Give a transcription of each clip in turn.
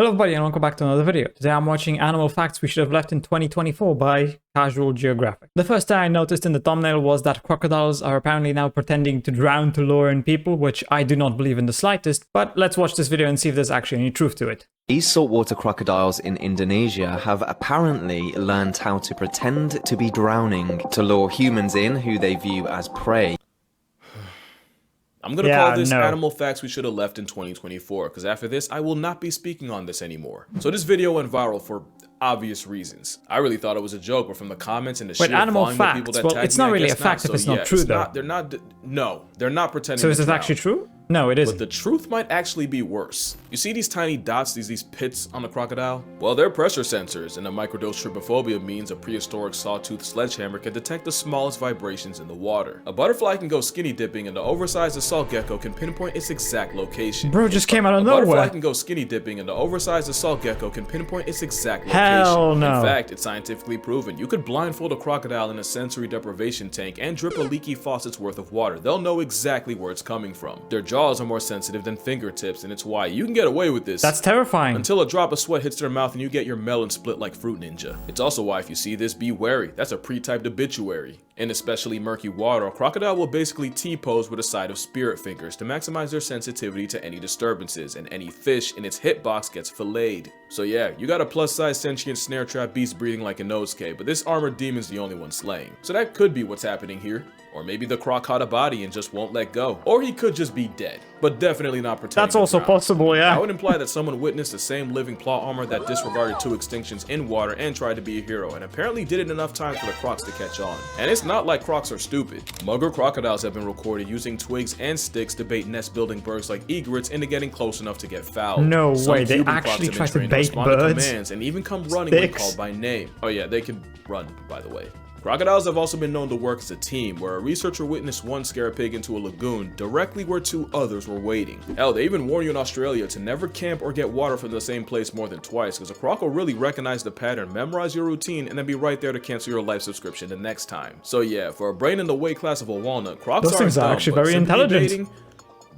Hello everybody and welcome back to another video. Today I'm watching Animal Facts We Should Have Left in 2024 by Casual Geographic. The first thing I noticed in the thumbnail was that crocodiles are apparently now pretending to drown to lure in people, which I do not believe in the slightest, but let's watch this video and see if there's actually any truth to it. These saltwater crocodiles in Indonesia have apparently learned how to pretend to be drowning to lure humans in who they view as prey. I'm going to call this Animal Facts We Should Have Left in 2024, because after this, I will not be speaking on this anymore. So this video went viral for obvious reasons. I really thought it was a joke, but from the comments and the sheer volume of people that tagged me, it's not really a fact if it's not true, though. They're not pretending. So is this actually true? No, it isn't. But the truth might actually be worse. You see these tiny dots, these pits on the crocodile? Well, they're pressure sensors, and a microdose trypophobia means a prehistoric sawtooth sledgehammer can detect the smallest vibrations in the water. A butterfly can go skinny dipping, and the oversized assault gecko can pinpoint its exact location. Bro, just came out of nowhere. A butterfly can go skinny dipping, and the oversized assault gecko can pinpoint its exact location. Hell no. In fact, it's scientifically proven. You could blindfold a crocodile in a sensory deprivation tank and drip a leaky faucet's worth of water. They'll know exactly where it's coming from. Their jaws are more sensitive than fingertips, and it's why you can get away with this. That's terrifying. Until a drop of sweat hits their mouth and you get your melon split like Fruit Ninja. It's also why if you see this, be wary. That's a pre-typed obituary. In especially murky water, a crocodile will basically T-pose with a side of spirit fingers to maximize their sensitivity to any disturbances, and any fish in its hitbox gets filleted. So yeah, you got a plus-size sentient snare trap beast breathing like a Nosuke, but this armored demon's the only one slaying. So that could be what's happening here. Or maybe the croc caught a body and just won't let go. Or he could just be dead, but definitely not pretending. That's also possible, yeah. That would imply that someone witnessed the same living plot armor that disregarded 2 extinctions in water and tried to be a hero, and apparently did it enough times for the crocs to catch on. And it's not like crocs are stupid. Mugger crocodiles have been recorded using twigs and sticks to bait nest-building birds like egrets into getting close enough to get fouled. No way, they actually try to bait birds? Commands and even come running when called by name. Oh yeah, they can run, by the way. Crocodiles have also been known to work as a team, where a researcher witnessed one scare a pig into a lagoon directly where 2 others were waiting. Hell, they even warn you in Australia to never camp or get water from the same place more than twice, because a croc will really recognize the pattern, memorize your routine, and then be right there to cancel your life subscription the next time. So yeah, for a brain in the weight class of a walnut, crocs those things are actually very intelligent.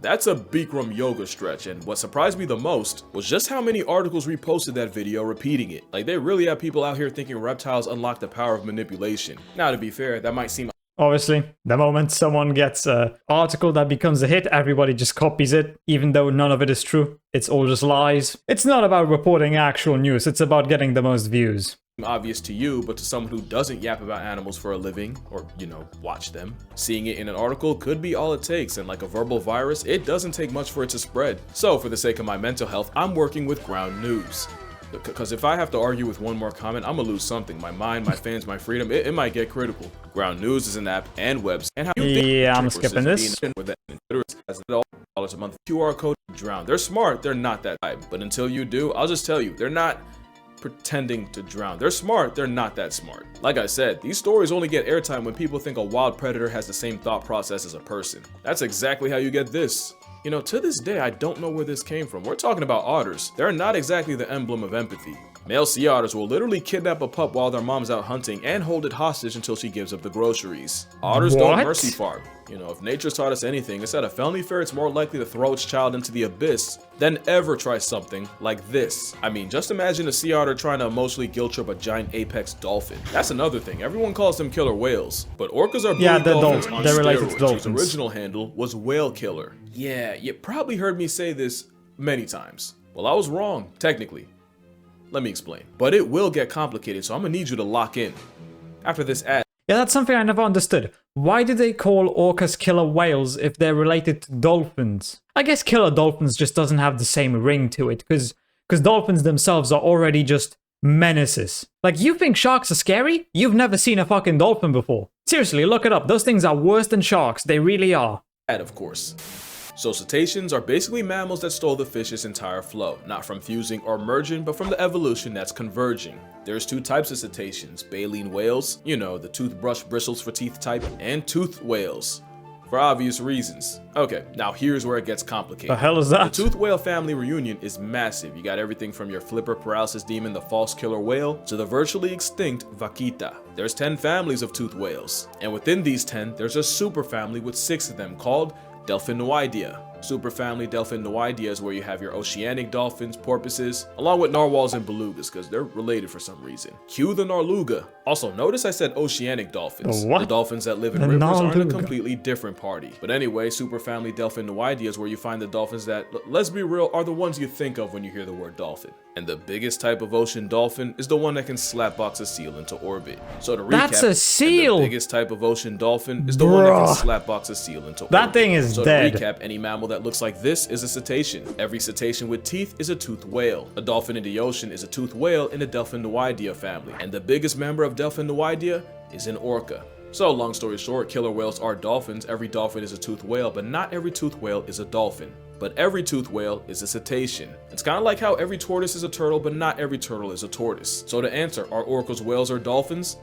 That's a Bikram yoga stretch, and what surprised me the most was just how many articles reposted that video repeating it. Like, they really have people out here thinking reptiles unlock the power of manipulation. Now, to be fair, that might seem... Obviously, the moment someone gets an article that becomes a hit, everybody just copies it, even though none of it is true. It's all just lies. It's not about reporting actual news, it's about getting the most views. Obvious to you, but to someone who doesn't yap about animals for a living, or, you know, watch them, seeing it in an article could be all it takes, and like a verbal virus, it doesn't take much for it to spread. So, for the sake of my mental health, I'm working with ground news. Because if I have to argue with one more comment, I'm gonna lose something. My mind, my fans, my freedom, it might get critical. Ground News is an app and website. And how yeah, I'm skipping this. Has $1 a month QR code to drown. They're smart, they're not that type. But until you do, I'll just tell you, they're not pretending to drown. They're smart, they're not that smart. Like I said, these stories only get airtime when people think a wild predator has the same thought process as a person. That's exactly how you get this. You know, to this day, I don't know where this came from. We're talking about otters. They're not exactly the emblem of empathy. Male sea otters will literally kidnap a pup while their mom's out hunting and hold it hostage until she gives up the groceries. Otters don't mercy farm. You know, if nature's taught us anything, it's that a family ferret's more likely to throw its child into the abyss than ever try something like this. I mean, just imagine a sea otter trying to emotionally guilt trip a giant apex dolphin. That's another thing. Everyone calls them killer whales, but orcas are bully dolphins on steroids, whose original handle was whale killer. Yeah, you probably heard me say this many times. Well, I was wrong, technically. Let me explain. But it will get complicated, so I'm gonna need you to lock in. After this ad. Yeah, that's something I never understood. Why do they call orcas killer whales if they're related to dolphins? I guess killer dolphins just doesn't have the same ring to it, because dolphins themselves are already just menaces. Like, you think sharks are scary? You've never seen a fucking dolphin before. Seriously, look it up. Those things are worse than sharks. They really are. Of course. So cetaceans are basically mammals that stole the fish's entire flow, not from fusing or merging, but from the evolution that's converging. There's 2 types of cetaceans: baleen whales, you know, the toothbrush bristles for teeth type, and toothed whales, for obvious reasons. Okay, now here's where it gets complicated. The hell is that? The toothed whale family reunion is massive. You got everything from your flipper paralysis demon, the false killer whale, to the virtually extinct vaquita. There's 10 families of toothed whales, and within these 10, there's a super family with 6 of them called Delphinoidea. Superfamily Delphinoidea is where you have your oceanic dolphins, porpoises, along with narwhals and belugas because they're related for some reason. Cue the narluga. Also, notice I said oceanic dolphins. What? The dolphins that live in The rivers are in a narluga. completely different party. But anyway, Superfamily Delphinoidea is where you find the dolphins that, let's be real, are the ones you think of when you hear the word dolphin. And the biggest type of ocean dolphin is the one that can slapbox a seal into orbit. So to recap, That's a seal! and the biggest type of ocean dolphin is the one that can Bruh. slapbox a seal into orbit. That thing is so dead. to recap, any mammal that looks like this is a cetacean. Every cetacean with teeth is a toothed whale. A dolphin in the ocean is a toothed whale in the Delphinoidea family. And the biggest member of Delphinoidea is an orca. So long story short, killer whales are dolphins. Every dolphin is a toothed whale, but not every toothed whale is a dolphin. But every toothed whale is a cetacean. It's kind of like how every tortoise is a turtle, but not every turtle is a tortoise. So to answer, are orcas whales or dolphins?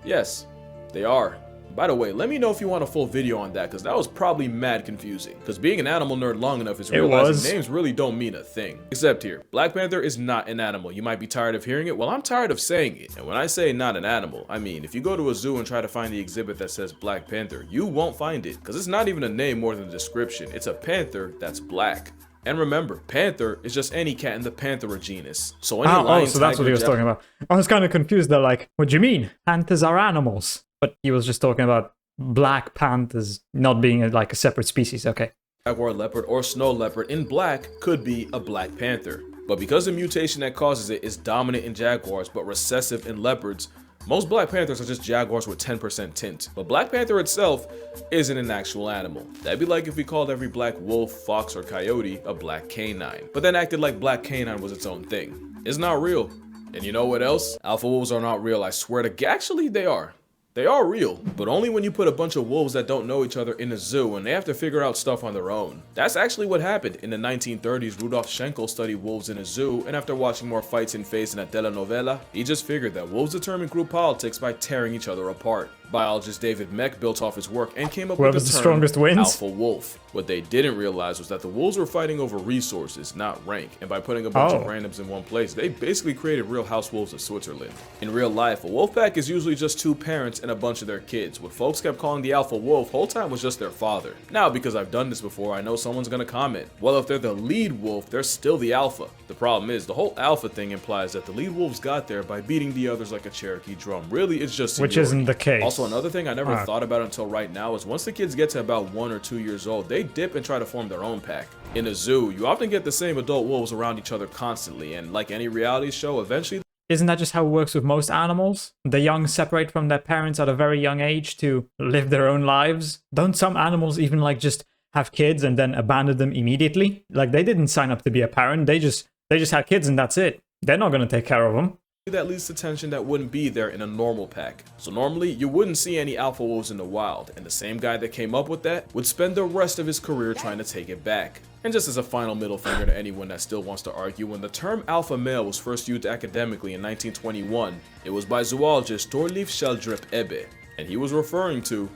Yes, they are. By the way, let me know if you want a full video on that, because that was probably mad confusing. Because being an animal nerd long enough is realizing names really don't mean a thing. Except here, Black Panther is not an animal. You might be tired of hearing it. Well, I'm tired of saying it. And when I say not an animal, I mean, if you go to a zoo and try to find the exhibit that says Black Panther, you won't find it. Because it's not even a name more than a description. It's a panther that's black. And remember, panther is just any cat in the Panthera genus. So any lion, so that's tiger, what he was talking about. I was kind of confused there, like, what do you mean? Panthers are animals. But he was just talking about black panthers not being like a separate species. Okay. Jaguar leopard or snow leopard in black could be a black panther. But because the mutation that causes it is dominant in jaguars but recessive in leopards, most black panthers are just jaguars with 10% tint. But black panther itself isn't an actual animal. That'd be like if we called every black wolf, fox, or coyote a black canine, but then acted like black canine was its own thing. It's not real. And you know what else? Alpha wolves are not real, I swear to God. Actually, they are. They are real, but only when you put a bunch of wolves that don't know each other in a zoo and they have to figure out stuff on their own. That's actually what happened. In the 1930s, Rudolf Schenkel studied wolves in a zoo, and after watching more fights in phase in a telenovela, he just figured that wolves determine group politics by tearing each other apart. Biologist David Mech built off his work and came up with the term strongest wins? alpha wolf. What they didn't realize was that the wolves were fighting over resources, not rank, and by putting a bunch of randoms in one place, they basically created real house wolves of Switzerland. In real life, a wolf pack is usually just two parents and a bunch of their kids. What folks kept calling the alpha wolf whole time was just their father. Now, because I've done this before, I know someone's gonna comment, well, if they're the lead wolf, they're still the alpha. The problem is, the whole alpha thing implies that the lead wolves got there by beating the others like a Cherokee drum. Really, it's just seniority. Which isn't the case. Also, another thing I never thought about until right now is once the kids get to about 1 or 2 years old, they dip and try to form their own pack. In a zoo, you often get the same adult wolves around each other constantly, and like any reality show, eventually Isn't that just how it works with most animals? The young separate from their parents at a very young age to live their own lives? Don't some animals even like just have kids and then abandon them immediately? Like they didn't sign up to be a parent, they just had kids and that's it. They're not gonna take care of them. that leads to tension that wouldn't be there in a normal pack. So normally, you wouldn't see any alpha wolves in the wild, and the same guy that came up with that would spend the rest of his career trying to take it back. And just as a final middle finger to anyone that still wants to argue, when the term alpha male was first used academically in 1921, it was by zoologist Thorleif Sheldrup Ebbe, and he was referring to,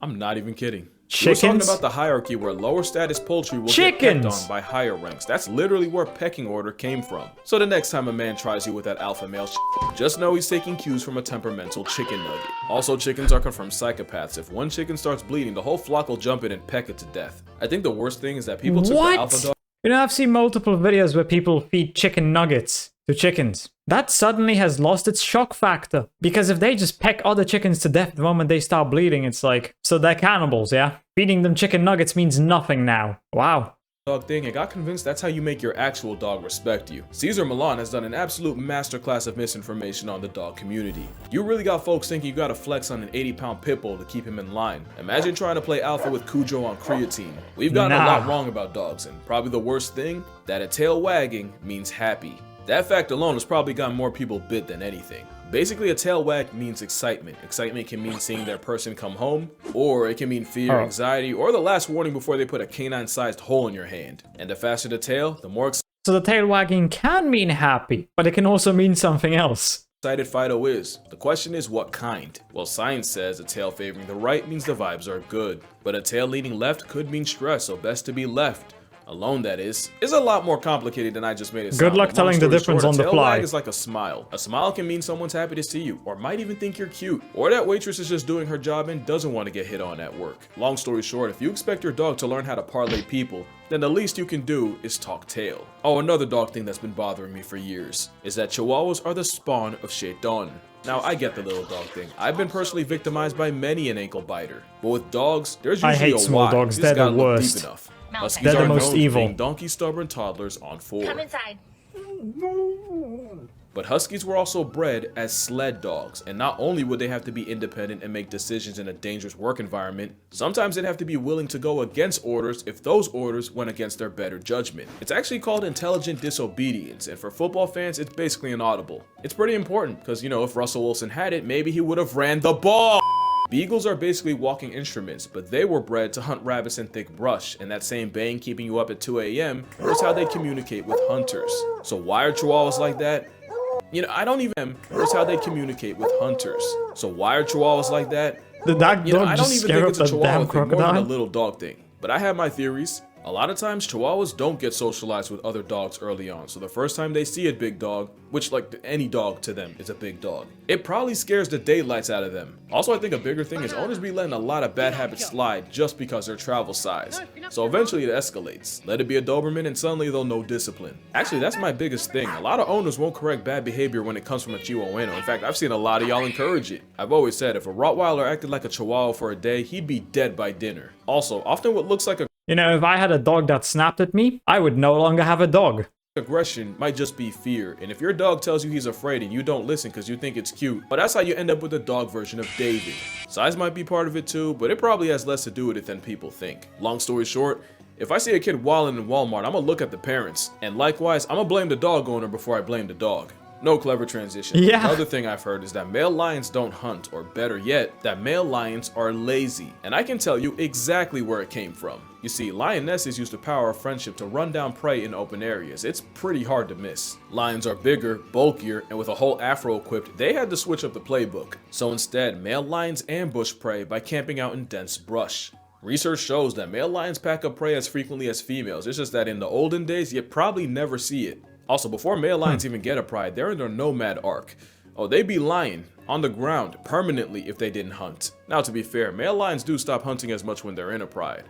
I'm not even kidding, he was talking Chickens? about the hierarchy where lower status poultry will get pecked on by higher ranks. That's literally where pecking order came from. So the next time a man tries you with that alpha male just know he's taking cues from a temperamental chicken nugget. Also, chickens are confirmed psychopaths. If one chicken starts bleeding, the whole flock will jump in and peck it to death. I think the worst thing is that people took the alpha dog. You know, I've seen multiple videos where people feed chicken nuggets to chickens. That suddenly has lost its shock factor. Because if they just peck other chickens to death the moment they start bleeding, it's like, so they're cannibals, yeah? Feeding them chicken nuggets means nothing now. Wow. Dog thing, I got convinced that's how you make your actual dog respect you. Cesar Millan has done an absolute masterclass of misinformation on the dog community. You really got folks thinking you gotta flex on an 80-pound pit bull to keep him in line. Imagine trying to play alpha with Cujo on creatine. We've gotten a lot wrong about dogs, and probably the worst thing, that a tail wagging means happy. That fact alone has probably gotten more people bit than anything. Basically, a tail wag means excitement. Excitement can mean seeing their person come home, or it can mean fear, anxiety, or the last warning before they put a canine-sized hole in your hand. And the faster the tail, the more So the tail wagging can mean happy, but it can also mean something else. excited Fido is. The question is what kind? Well, science says a tail favoring the right means the vibes are good, but a tail leaning left could mean stress, so best to be left. Alone, that is a lot more complicated than I just made it sound. Good luck Long telling the story difference short, on the a tail fly. wag is like a smile. A smile can mean someone's happy to see you, or might even think you're cute, or that waitress is just doing her job and doesn't want to get hit on at work. Long story short, if you expect your dog to learn how to parlay people, then the least you can do is talk tail. Oh, another dog thing that's been bothering me for years is that Chihuahuas are the spawn of Shaitan. Now, I get the little dog thing. I've been personally victimized by many an ankle biter. But with dogs, there's I usually hate a small why. dogs. You just They're the gotta look worst. deep enough. Huskies They're the are most known for evil. being donkey stubborn toddlers on 4. Come inside. But Huskies were also bred as sled dogs, and not only would they have to be independent and make decisions in a dangerous work environment, sometimes they'd have to be willing to go against orders if those orders went against their better judgment. It's actually called intelligent disobedience, and for football fans, it's basically an audible. It's pretty important, because, you know, if Russell Wilson had it, maybe he would have ran the ball! Beagles are basically walking instruments, but they were bred to hunt rabbits in thick brush, and that same bang keeping you up at 2 a.m. is how they communicate with hunters. So why are Chihuahuas like that? You know, I don't even Here's how they communicate with hunters. So why are Chihuahuas like that? Did that You know, dog I don't just even scare think up it's a the Chihuahua damn thing, more than a crocodile? little dog thing. But I have my theories. A lot of times, Chihuahuas don't get socialized with other dogs early on, so the first time they see a big dog, which like any dog to them is a big dog, it probably scares the daylights out of them. Also, I think a bigger thing is owners be letting a lot of bad habits slide just because they're travel size. So eventually it escalates. Let it be a Doberman and suddenly they'll know discipline. Actually, that's my biggest thing. A lot of owners won't correct bad behavior when it comes from a Chihuahuano. In fact, I've seen a lot of y'all encourage it. I've always said if a Rottweiler acted like a Chihuahua for a day, he'd be dead by dinner. Also, often what looks like a You know, if I had a dog that snapped at me, I would no longer have a dog. aggression might just be fear, and if your dog tells you he's afraid and you don't listen because you think it's cute, but that's how you end up with a dog version of David. Size might be part of it too, but it probably has less to do with it than people think. Long story short, if I see a kid wilding in Walmart, I'm gonna look at the parents, and likewise, I'm gonna blame the dog owner before I blame the dog. No clever transition. Yeah. Another thing I've heard is that male lions don't hunt, or better yet, that male lions are lazy. And I can tell you exactly where it came from. You see, lionesses use the power of friendship to run down prey in open areas. It's pretty hard to miss. Lions are bigger, bulkier, and with a whole afro equipped, they had to switch up the playbook. So instead, male lions ambush prey by camping out in dense brush. Research shows that male lions pack up prey as frequently as females. It's just that in the olden days, you'd probably never see it. Also, before male lions even get a pride, they're in their nomad arc. Oh, they be lying on the ground permanently if they didn't hunt. Now, to be fair, male lions do stop hunting as much when they're in a pride,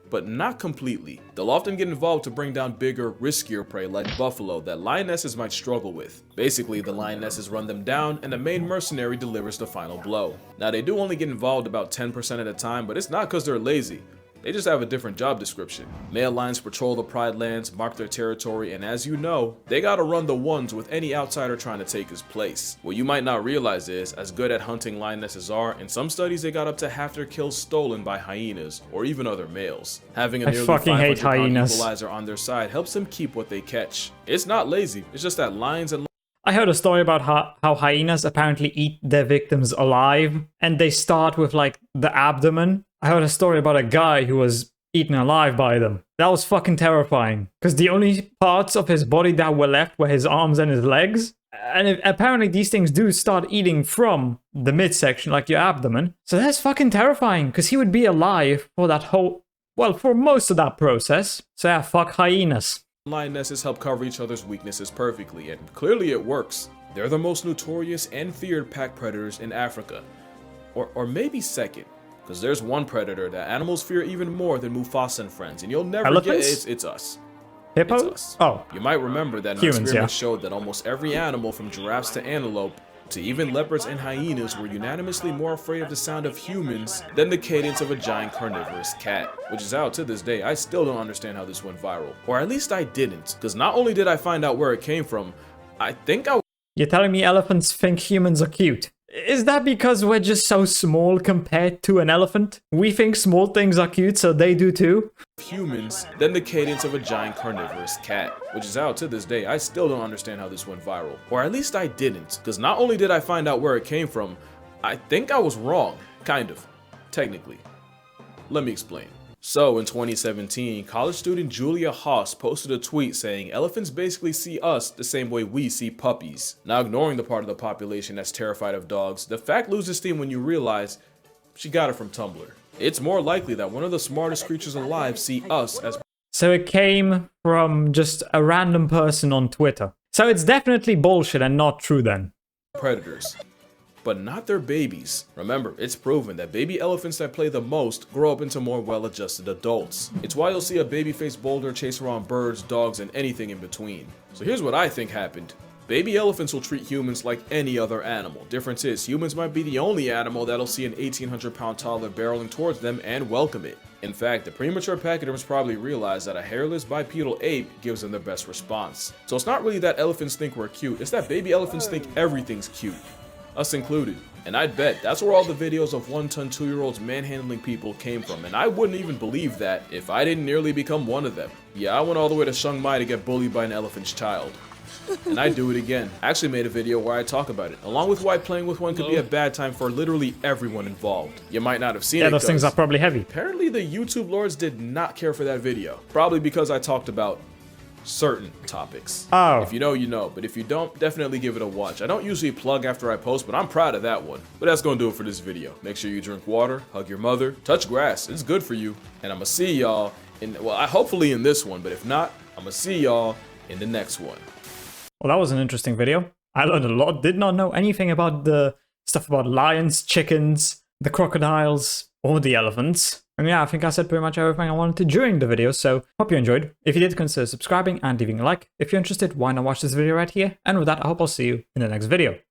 but not completely. They'll often get involved to bring down bigger, riskier prey like buffalo that lionesses might struggle with. Basically, the lionesses run them down and the main mercenary delivers the final blow. Now, they do only get involved about 10% of the time, but it's not because they're lazy. They just have a different job description. Male lions patrol the pride lands, mark their territory, and as you know, they gotta run the ones with any outsider trying to take his place. What you might not realize is, as good at hunting lionesses are, in some studies they got up to half their kills stolen by hyenas, or even other males. Having a I nearly fucking hate 500-pound hyenas. equalizer on their side helps them keep what they catch. It's not lazy, it's just that lions and I heard a story about how hyenas apparently eat their victims alive, and they start with like the abdomen. I heard a story about a guy who was eaten alive by them. That was fucking terrifying, because the only parts of his body that were left were his arms and his legs. And apparently these things do start eating from the midsection, like your abdomen. So that's fucking terrifying, because he would be alive for that whole, well, for most of that process. So yeah, fuck hyenas. lionesses help cover each other's weaknesses perfectly, and clearly it works. They're the most notorious and feared pack predators in Africa. Or maybe second, because there's one predator that animals fear even more than Mufasa and friends, and you'll never Elephants? get it's us. Hippo? It's us. Oh, You might remember that an Humans, experiment yeah. showed that almost every animal from giraffes to antelope to even leopards and hyenas were unanimously more afraid of the sound of humans than the cadence of a giant carnivorous cat. Which is how to this day I still don't understand how this went viral. Or at least I didn't, because not only did I find out where it came from, I think I you're telling me elephants think humans are cute? Is that because we're just so small compared to an elephant? We think small things are cute, so they do too? humans than the cadence of a giant carnivorous cat. Which is how to this day I still don't understand how this went viral. Or at least I didn't, because not only did I find out where it came from, I think I was wrong. Kind of. Technically. Let me explain. So in 2017, college student Julia Haas posted a tweet saying elephants basically see us the same way we see puppies. Now, ignoring the part of the population that's terrified of dogs, the fact loses steam when you realize she got it from Tumblr. It's more likely that one of the smartest creatures alive see us as So it came from just a random person on Twitter. So it's definitely bullshit and not true then. Predators, but not their babies. Remember, it's proven that baby elephants that play the most grow up into more well-adjusted adults. It's why you'll see a baby-faced boulder chase around birds, dogs, and anything in between. So here's what I think happened. Baby elephants will treat humans like any other animal. Difference is, humans might be the only animal that'll see an 1,800-pound toddler barreling towards them and welcome it. In fact, the premature pachyderms probably realized that a hairless bipedal ape gives them the best response. So it's not really that elephants think we're cute, it's that baby elephants think everything's cute. Us included. And I'd bet that's where all the videos of 1-ton 2-year-olds manhandling people came from, and I wouldn't even believe that if I didn't nearly become one of them. Yeah, I went all the way to Chiang Mai to get bullied by an elephant's child. And I'd do it again. I actually made a video where I talk about it, along with why playing with one could be a bad time for literally everyone involved. You might not have seen it. Yeah, those things are probably heavy. Apparently the YouTube lords did not care for that video. Probably because I talked about certain topics. Oh. If you know, you know. But if you don't, definitely give it a watch. I don't usually plug after I post, but I'm proud of that one. But that's gonna do it for this video. Make sure you drink water, hug your mother, touch grass. It's good for you. And I'm gonna see y'all in, well, hopefully in this one. But if not, I'm gonna see y'all in the next one. Well, that was an interesting video. I learned a lot. Did not know anything about the stuff about lions, chickens, the crocodiles, or the elephants. And yeah, I think I said pretty much everything I wanted to during the video, so hope you enjoyed. If you did, consider subscribing and leaving a like. If you're interested, why not watch this video right here? And with that, I hope I'll see you in the next video.